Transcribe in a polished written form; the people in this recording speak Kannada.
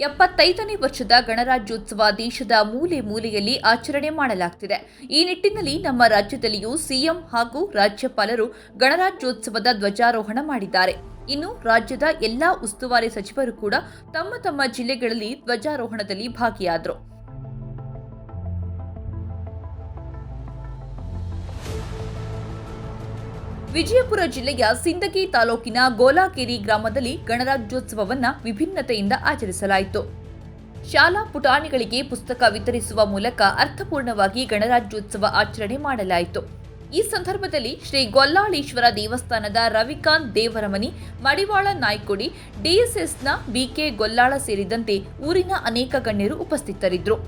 75ನೇ ವರ್ಷದ ಗಣರಾಜ್ಯೋತ್ಸವ ದೇಶದ ಮೂಲೆ ಮೂಲೆಯಲ್ಲಿ ಆಚರಣೆ ಮಾಡಲಾಗುತ್ತಿದೆ. ಈ ನಿಟ್ಟಿನಲ್ಲಿ ನಮ್ಮ ರಾಜ್ಯದಲ್ಲಿಯೂ ಸಿಎಂ ಹಾಗೂ ರಾಜ್ಯಪಾಲರು ಗಣರಾಜ್ಯೋತ್ಸವದ ಧ್ವಜಾರೋಹಣ ಮಾಡಿದ್ದಾರೆ. ಇನ್ನು ರಾಜ್ಯದ ಎಲ್ಲಾ ಉಸ್ತುವಾರಿ ಸಚಿವರು ಕೂಡ ತಮ್ಮ ತಮ್ಮ ಜಿಲ್ಲೆಗಳಲ್ಲಿ ಧ್ವಜಾರೋಹಣದಲ್ಲಿ ಭಾಗಿಯಾದರು. ವಿಜಯಪುರ ಜಿಲ್ಲೆಯ ಸಿಂದಗಿ ತಾಲೂಕಿನ ಗೋಲಾಕೇರಿ ಗ್ರಾಮದಲ್ಲಿ ಗಣರಾಜ್ಯೋತ್ಸವವನ್ನು ವಿಭಿನ್ನತೆಯಿಂದ ಆಚರಿಸಲಾಯಿತು. ಶಾಲಾ ಪುಟಾಣಿಗಳಿಗೆ ಪುಸ್ತಕ ವಿತರಿಸುವ ಮೂಲಕ ಅರ್ಥಪೂರ್ಣವಾಗಿ ಗಣರಾಜ್ಯೋತ್ಸವ ಆಚರಣೆ ಮಾಡಲಾಯಿತು. ಈ ಸಂದರ್ಭದಲ್ಲಿ ಶ್ರೀ ಗೊಲ್ಲಾಳೇಶ್ವರ ದೇವಸ್ಥಾನದ ರವಿಕಾಂತ್ ದೇವರಮನಿ, ಮಡಿವಾಳ ನಾಯ್ಕೊಡಿ, ಡಿಎಸ್ಎಸ್ನ ಬಿಕೆ ಗೊಲ್ಲಾಳ ಸೇರಿದಂತೆ ಊರಿನ ಅನೇಕ ಗಣ್ಯರು ಉಪಸ್ಥಿತರಿದ್ದರು.